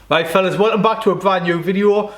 Right fellas, welcome back to a brand new video.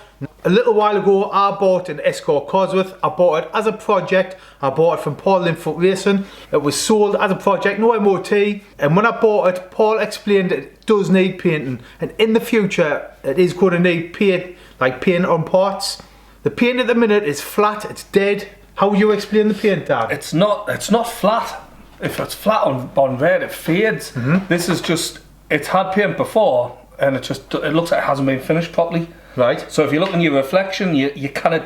A little while ago I bought an Escort Cosworth. I bought it as a project. I bought it from Paul Racing. It was sold as a project, no MOT. And when I bought it, Paul explained it does need painting. And in the future, it is going to need paint, like paint on parts. The paint at the minute is flat, it's dead. How would you explain the paint, Dan? It's not flat. If it's flat on red, it fades. This is just, it's had paint before, and it looks like it hasn't been finished properly. Right. So if you look in your reflection, you can't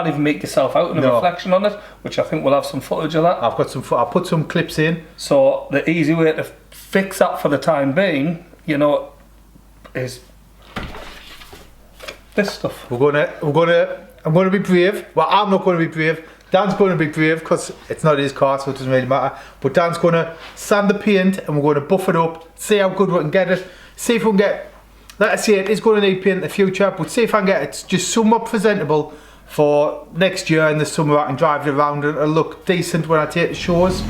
even make yourself out in the reflection on it, which I think we'll have some footage of that. I've got some. I'll put some clips in. So the easy way to fix that for the time being, you know, is this stuff. I'm gonna be brave. Well, I'm not going to be brave. Dan's going to be brave because it's not his car, so it doesn't really matter. But Dan's going to sand the paint and we're going to buff it up, see how good we can get it, see if we can get. Let's say it is going to need paint in the future, but see if I can get it just somewhat presentable for next year in the summer. I can drive it around and it'll look decent when I take the shows.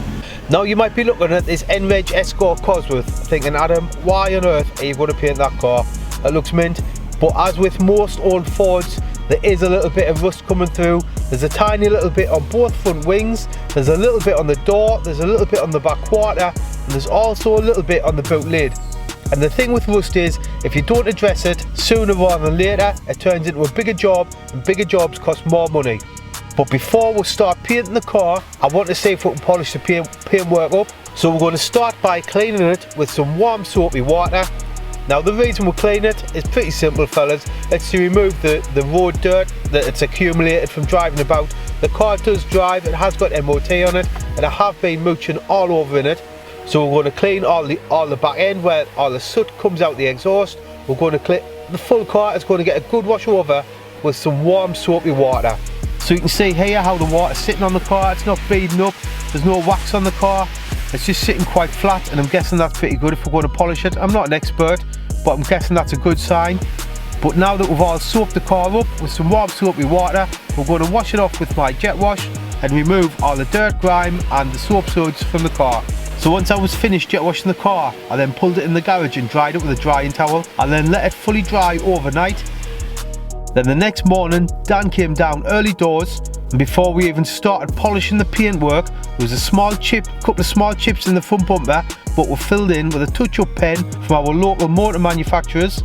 Now you might be looking at this N-Reg Escort Cosworth thinking, Adam, why on earth are you going to paint that car? It looks mint. But as with most old Fords, there is a little bit of rust coming through. There's a tiny little bit on both front wings, there's a little bit on the door, there's a little bit on the back quarter, and there's also a little bit on the boot lid. And the thing with rust is, if you don't address it sooner rather than later, it turns into a bigger job, and bigger jobs cost more money. But before we start painting the car, I want to see if we can polish the paintwork up. So we're going to start by cleaning it with some warm soapy water. Now the reason we clean it is pretty simple fellas. It's to remove the road dirt that it's accumulated from driving about. The car does drive, it has got MOT on it, and I have been mooching all over in it. So we're going to clean all the back end where all the soot comes out the exhaust. We're going to clean the full car. Is going to get a good wash over with some warm soapy water. So you can see here how the water's sitting on the car. It's not beading up, there's no wax on the car. It's just sitting quite flat, and I'm guessing that's pretty good if we're going to polish it. I'm not an expert, but I'm guessing that's a good sign. But now that we've all soaped the car up with some warm soapy water, we're going to wash it off with my jet wash and remove all the dirt, grime and the soap suds from the car. So once I was finished jet washing the car, I then pulled it in the garage and dried it with a drying towel. I then let it fully dry overnight. Then the next morning, Dan came down early doors, and before we even started polishing the paintwork, there was a couple of small chips in the front bumper, but were filled in with a touch-up pen from our local motor manufacturers.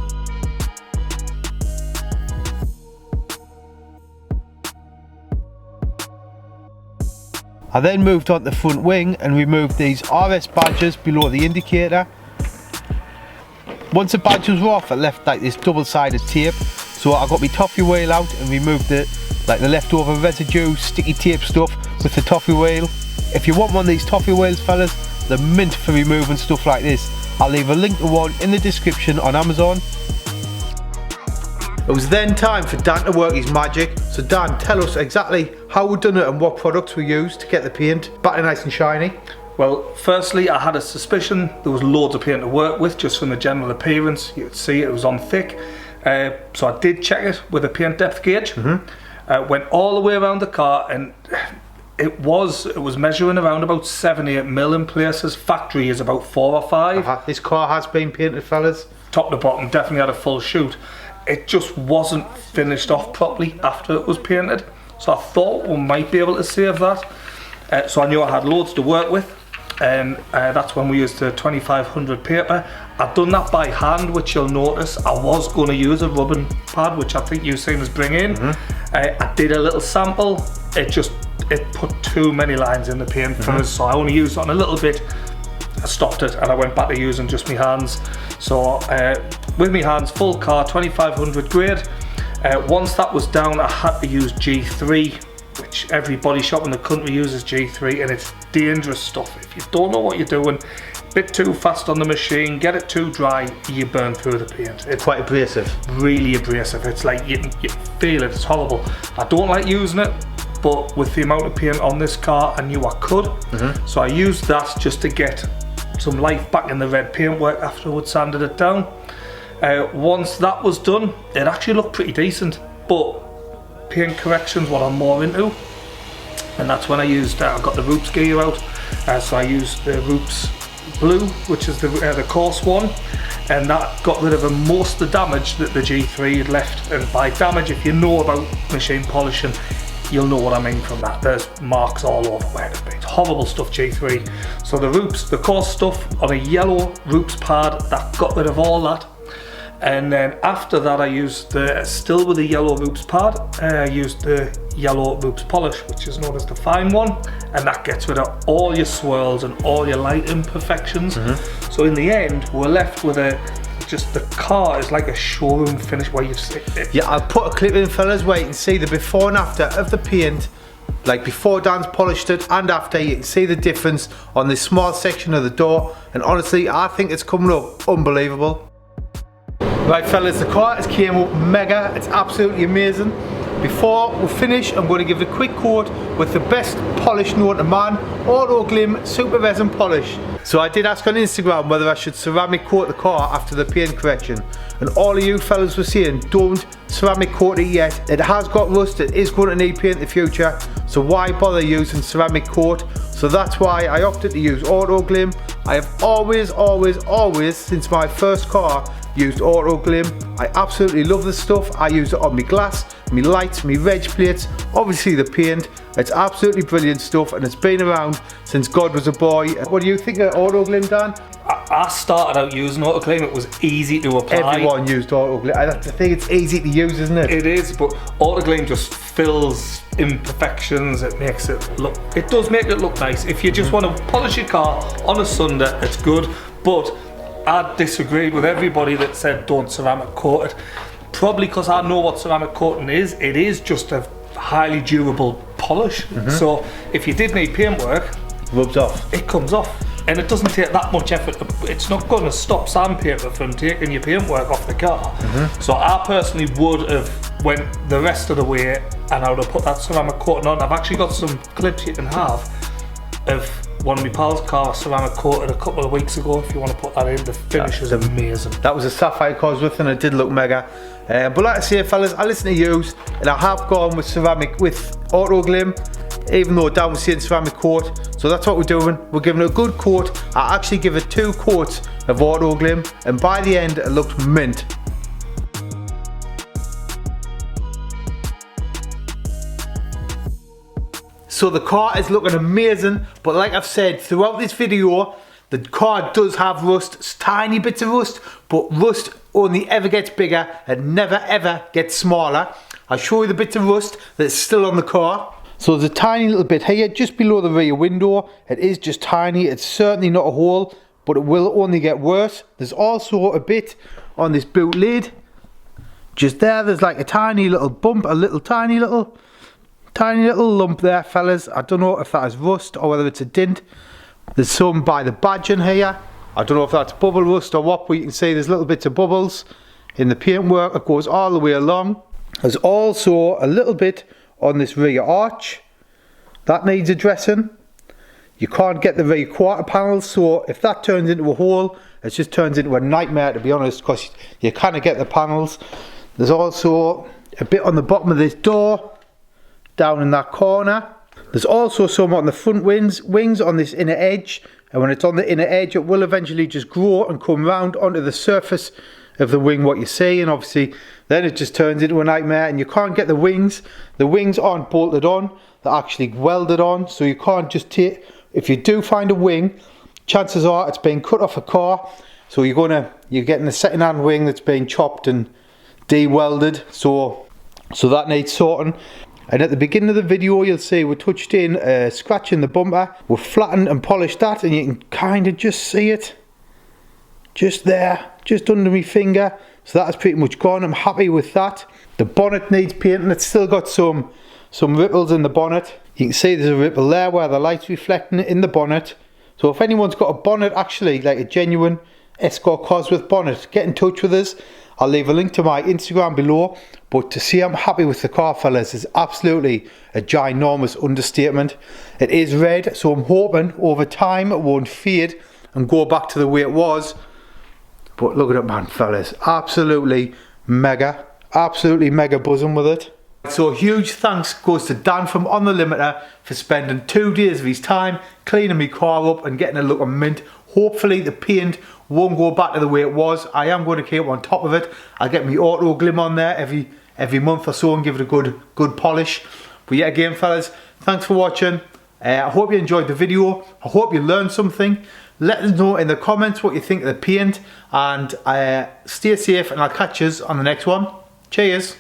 I then moved on to the front wing and removed these RS badges below the indicator. Once the badges were off, I left like this double-sided tape. So I got my Toffee Wheel out and removed the leftover residue, sticky tape stuff with the Toffee Wheel. If you want one of these Toffee Wheels fellas, they're mint for removing stuff like this. I'll leave a link to one in the description on Amazon. It was then time for Dan to work his magic. So Dan, tell us exactly how we've done it and what products we used to get the paint back nice and shiny. Well, firstly, I had a suspicion there was loads of paint to work with just from the general appearance. You could see it was on thick. So I did check it with a paint depth gauge. Went all the way around the car, and it was measuring around about 7-8 mil in places. Factory is about 4 or 5. This car has been painted, fellas. Top to bottom, definitely had a full shoot. It just wasn't finished off properly after it was painted. So I thought we might be able to save that. So I knew I had loads to work with, and that's when we used the 2500 paper. I've done that by hand, which you'll notice. I was going to use a rubbing pad, which I think you've seen us bring in. I did a little sample. It put too many lines in the paint for us, so I only used it on a little bit. I stopped it and I went back to using just my hands. So with my hands, full car, 2500 grade. Once that was down, I had to use G3, which every body shop in the country uses G3, and it's dangerous stuff. If you don't know what you're doing, bit too fast on the machine, get it too dry, you burn through the paint. It's quite abrasive. Really abrasive. It's like you feel it, it's horrible. I don't like using it, but with the amount of paint on this car, I knew I could. So I used that just to get some life back in the red paintwork after I sanded it down. Once that was done, it actually looked pretty decent, but paint correction's what I'm more into, and that's when I used, I got the Roops gear out, so I used the Roops Blue, which is the coarse one, and that got rid of most of the damage that the G3 had left. And by damage, if you know about machine polishing, you'll know what I mean from that. There's marks all over where it's been. Horrible stuff, G3. So the Roops, the coarse stuff on a yellow Roops pad, that got rid of all that. And then after that I used still with the yellow Roops pad, I used the yellow Roops polish, which is known as the fine one, and that gets rid of all your swirls and all your light imperfections. So in the end we're left with just the car is like a showroom finish where you've seen it. Yeah, I'll put a clip in, fellas, where you can see the before and after of the paint. Like before Dan's polished it and after, you can see the difference on this small section of the door, and honestly I think it's coming up unbelievable. Right fellas, the car has came up mega, it's absolutely amazing. Before we finish, I'm going to give it a quick coat with the best polish known to man, Auto Glim Super Resin Polish. So I did ask on Instagram whether I should ceramic coat the car after the paint correction, and all of you fellas were saying don't ceramic coat it yet. It has got rust, it is going to need paint in the future, so why bother using ceramic coat? So that's why I opted to use Auto Glim. I have always since my first car used Auto Glim. I absolutely love this stuff. I use it on my glass, my lights, my reg plates, obviously the paint. It's absolutely brilliant stuff, and it's been around since God was a boy. What do you think of Auto Glim, Dan? I started out using Auto Glim. It was easy to apply. Everyone used Auto Glim. I think it's easy to use, isn't it? It is, but Auto Glim just fills imperfections. It makes it look, it does make it look nice. If you just want to polish your car on a Sunday, it's good, but I disagreed with everybody that said don't ceramic coat it. Probably because I know what ceramic coating is. It is just a highly durable polish. So if you did need paintwork, rubs off. It comes off. And it doesn't take that much effort. It's not going to stop sandpaper from taking your paintwork off the car. So I personally would have went the rest of the way, and I would have put that ceramic coating on. I've actually got some clips you can have of one of my pals' car ceramic coated a couple of weeks ago. If you want to put that in, the finish is amazing. That was a Sapphire Cosworth, and it did look mega. But like I say, fellas, I listen to yous, and I have gone with ceramic with Auto Glim, even though Dan was saying ceramic coat. So that's what we're doing. We're giving it a good coat. I actually give it 2 coats of Auto Glim, and by the end it looked mint. So the car is looking amazing, but like I've said throughout this video, the car does have rust, tiny bits of rust, but rust only ever gets bigger and never ever gets smaller. I'll show you the bits of rust that's still on the car. So there's a tiny little bit here just below the rear window. It is just tiny, it's certainly not a hole, but it will only get worse. There's also a bit on this boot lid. Just there's like a tiny little bump, tiny little lump there, fellas. I don't know if that is rust or whether it's a dint. There's some by the badge in here. I don't know if that's bubble rust or what, but you can see there's little bits of bubbles in the paintwork. It goes all the way along. There's also a little bit on this rear arch that needs addressing. You can't get the rear quarter panels, so if that turns into a hole, it just turns into a nightmare, to be honest, because you kind of get the panels. There's also a bit on the bottom of this door down in that corner. There's also some on the front wings on this inner edge, and when it's on the inner edge it will eventually just grow and come round onto the surface of the wing, what you see, and obviously then it just turns into a nightmare, and you can't get the wings. The wings aren't bolted on, they're actually welded on, so you can't just take, if you do find a wing, chances are it's been cut off a car, so you're getting a second hand wing that's been chopped and de-welded, so that needs sorting. And at the beginning of the video you'll see we touched in scratching the bumper. We've flattened and polished that, and you can kind of just see it just there, just under my finger. So that's pretty much gone. I'm happy with that. The bonnet needs painting. It's still got some ripples in the bonnet. You can see there's a ripple there where the light's reflecting in the bonnet. So if anyone's got a bonnet, actually like a genuine Escort Cosworth bonnet, get in touch with us. I'll leave a link to my Instagram below. But to say I'm happy with the car, fellas, is absolutely a ginormous understatement. It is red, so I'm hoping over time it won't fade and go back to the way it was. But look at it, man, fellas, absolutely mega buzzing with it. So huge thanks goes to Dan from On The Limiter for spending 2 days of his time cleaning my car up and getting it looking mint. Hopefully the paint Won't go back to the way it was. I am going to keep on top of it. I'll get my auto glim on there every month or so and give it a good polish. But yeah, again fellas, thanks for watching. I hope you enjoyed the video. I hope you learned something. Let us know in the comments what you think of the paint, and stay safe, and I'll catch you on the next one. Cheers.